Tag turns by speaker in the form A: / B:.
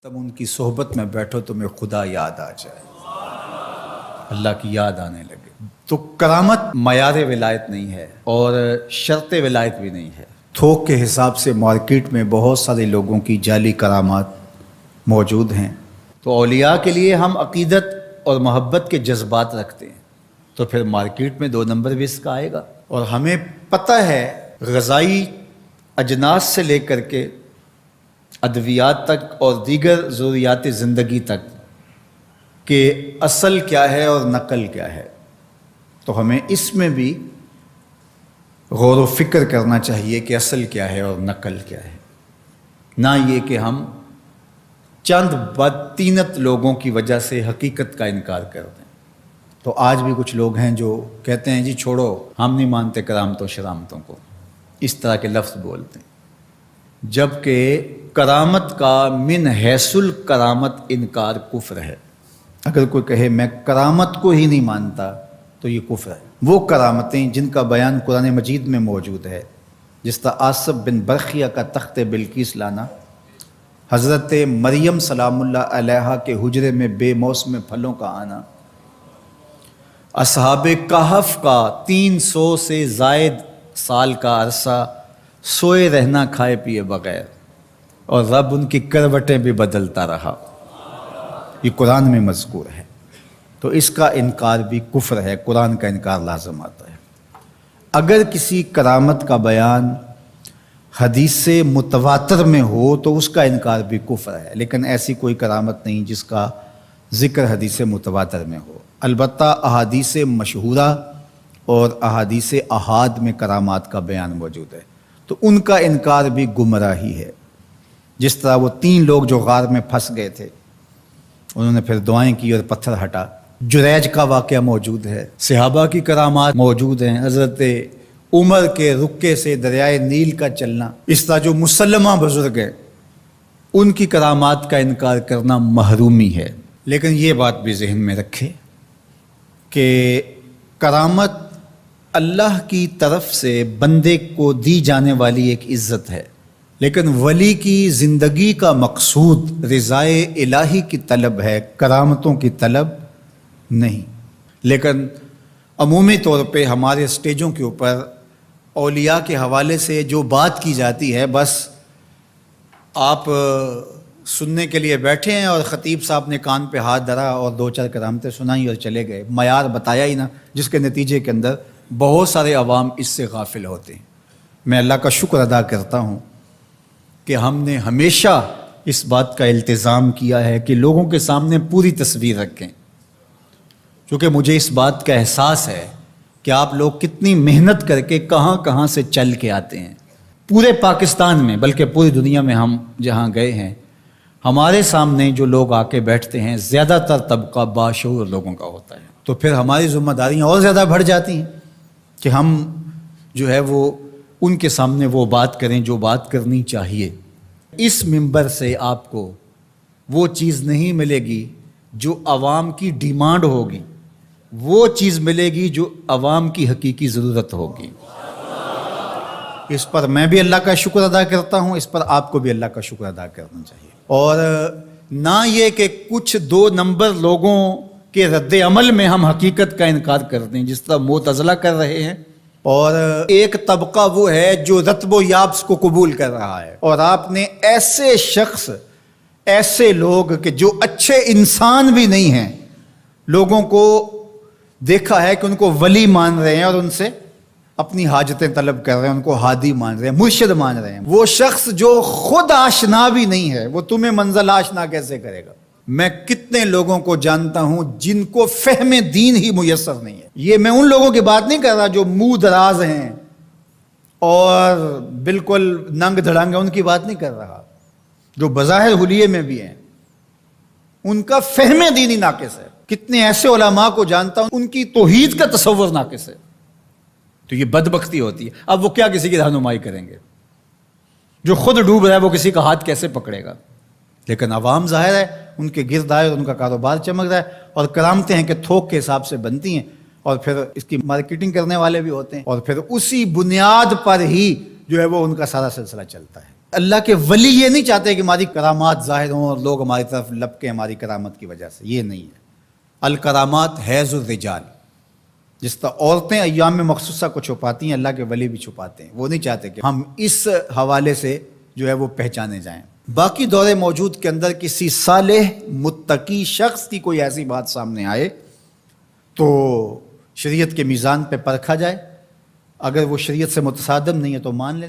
A: تب ان کی صحبت میں بیٹھو تمہیں خدا یاد آ جائے، اللہ کی یاد آنے لگے۔ تو کرامت معیار ولایت نہیں ہے اور شرط ولایت بھی نہیں ہے۔ تھوک کے حساب سے مارکیٹ میں بہت سارے لوگوں کی جعلی کرامات موجود ہیں، تو اولیاء کے لیے ہم عقیدت اور محبت کے جذبات رکھتے ہیں، تو پھر مارکیٹ میں 2 نمبر بھی اس کا آئے گا۔ اور ہمیں پتہ ہے غذائی اجناس سے لے کر کے ادویات تک اور دیگر ضروریات زندگی تک کہ اصل کیا ہے اور نقل کیا ہے، تو ہمیں اس میں بھی غور و فکر کرنا چاہیے کہ اصل کیا ہے اور نقل کیا ہے، نہ یہ کہ ہم چند بدطینت لوگوں کی وجہ سے حقیقت کا انکار کر دیں۔ تو آج بھی کچھ لوگ ہیں جو کہتے ہیں جی چھوڑو، ہم نہیں مانتے کرامتوں شرامتوں کو، اس طرح کے لفظ بولتے ہیں، جبکہ کرامت کا من حیث الکرامت انکار کفر ہے۔ اگر کوئی کہے میں کرامت کو ہی نہیں مانتا تو یہ کفر ہے۔ وہ کرامتیں جن کا بیان قرآن مجید میں موجود ہے، جس طرح آصف بن برخیہ کا تخت بلقیس لانا، حضرت مریم سلام اللہ علیہا کے حجرے میں بے موسم پھلوں کا آنا، اصحاب کہف کا 300 سے زائد سال کا عرصہ سوئے رہنا کھائے پیے بغیر، اور رب ان کی کروٹیں بھی بدلتا رہا، یہ قرآن میں مذکور ہے۔ تو اس کا انکار بھی کفر ہے، قرآن کا انکار لازم آتا ہے۔ اگر کسی کرامت کا بیان حدیث متواتر میں ہو تو اس کا انکار بھی کفر ہے، لیکن ایسی کوئی کرامت نہیں جس کا ذکر حدیث متواتر میں ہو۔ البتہ احادیث مشہورہ اور احادیث احاد میں کرامات کا بیان موجود ہے، تو ان کا انکار بھی گمراہی ہے۔ جس طرح وہ 3 لوگ جو غار میں پھنس گئے تھے، انہوں نے پھر دعائیں کی اور پتھر ہٹا۔ جریج کا واقعہ موجود ہے، صحابہ کی کرامات موجود ہیں، حضرت عمر کے رکے سے دریائے نیل کا چلنا، اس طرح جو مسلمہ بزرگ ہیں ان کی کرامات کا انکار کرنا محرومی ہے۔ لیکن یہ بات بھی ذہن میں رکھے کہ کرامت اللہ کی طرف سے بندے کو دی جانے والی ایک عزت ہے، لیکن ولی کی زندگی کا مقصود رضائے الہی کی طلب ہے، کرامتوں کی طلب نہیں۔ لیکن عمومی طور پہ ہمارے اسٹیجوں کے اوپر اولیاء کے حوالے سے جو بات کی جاتی ہے، بس آپ سننے کے لیے بیٹھے ہیں اور خطیب صاحب نے کان پہ ہاتھ دھرا اور 2-4 کرامتیں سنائیں اور چلے گئے، معیار بتایا ہی نہ، جس کے نتیجے کے اندر بہت سارے عوام اس سے غافل ہوتے ہیں۔ میں اللہ کا شکر ادا کرتا ہوں کہ ہم نے ہمیشہ اس بات کا التزام کیا ہے کہ لوگوں کے سامنے پوری تصویر رکھیں، کیونکہ مجھے اس بات کا احساس ہے کہ آپ لوگ کتنی محنت کر کے کہاں کہاں سے چل کے آتے ہیں۔ پورے پاکستان میں بلکہ پوری دنیا میں ہم جہاں گئے ہیں، ہمارے سامنے جو لوگ آ کے بیٹھتے ہیں زیادہ تر طبقہ باشعور لوگوں کا ہوتا ہے، تو پھر ہماری ذمہ داریاں اور زیادہ بڑھ جاتی ہیں کہ ہم جو ہے وہ ان کے سامنے وہ بات کریں جو بات کرنی چاہیے۔ اس منبر سے آپ کو وہ چیز نہیں ملے گی جو عوام کی ڈیمانڈ ہوگی، وہ چیز ملے گی جو عوام کی حقیقی ضرورت ہوگی۔ اس پر میں بھی اللہ کا شکر ادا کرتا ہوں، اس پر آپ کو بھی اللہ کا شکر ادا کرنا چاہیے۔ اور نہ یہ کہ کچھ 2 نمبر لوگوں کے رد عمل میں ہم حقیقت کا انکار کر دیں، جس طرح معتزلہ کر رہے ہیں، اور ایک طبقہ وہ ہے جو رتب و یابس کو قبول کر رہا ہے، اور آپ نے ایسے شخص، ایسے لوگ کہ جو اچھے انسان بھی نہیں ہیں، لوگوں کو دیکھا ہے کہ ان کو ولی مان رہے ہیں اور ان سے اپنی حاجتیں طلب کر رہے ہیں، ان کو ہادی مان رہے ہیں، مرشد مان رہے ہیں۔ وہ شخص جو خود آشنا بھی نہیں ہے، وہ تمہیں منزل آشنا کیسے کرے گا؟ میں کتنے لوگوں کو جانتا ہوں جن کو فہم دین ہی میسر نہیں ہے۔ یہ میں ان لوگوں کی بات نہیں کر رہا جو منہ دراز ہیں اور بالکل ننگ دھڑنگ ہیں، ان کی بات نہیں کر رہا، جو بظاہر حلیے میں بھی ہیں، ان کا فہم دین ہی ناقص ہے۔ کتنے ایسے علماء کو جانتا ہوں ان کی توحید کا تصور ناقص ہے، تو یہ بدبختی ہوتی ہے۔ اب وہ کیا کسی کی رہنمائی کریں گے؟ جو خود ڈوب رہا ہے وہ کسی کا ہاتھ کیسے پکڑے گا؟ لیکن عوام ظاہر ہے ان کے گرد آئے اور ان کا کاروبار چمک رہا ہے، اور کرامتیں ہیں کہ تھوک کے حساب سے بنتی ہیں، اور پھر اس کی مارکیٹنگ کرنے والے بھی ہوتے ہیں، اور پھر اسی بنیاد پر ہی جو ہے وہ ان کا سارا سلسلہ چلتا ہے۔ اللہ کے ولی یہ نہیں چاہتے کہ ہماری کرامات ظاہر ہوں اور لوگ ہماری طرف لپکیں ہماری کرامت کی وجہ سے، یہ نہیں ہے۔ الکرامات حیض الرجال، جس طرح عورتیں ایام مخصوصہ کو چھپاتی ہیں، اللہ کے ولی بھی چھپاتے ہیں، وہ نہیں چاہتے کہ ہم اس حوالے سے جو ہے وہ پہچانے جائیں۔ باقی دور موجود کے اندر کسی صالح متقی شخص کی کوئی ایسی بات سامنے آئے تو شریعت کے میزان پہ پرکھا جائے، اگر وہ شریعت سے متصادم نہیں ہے تو مان لیں۔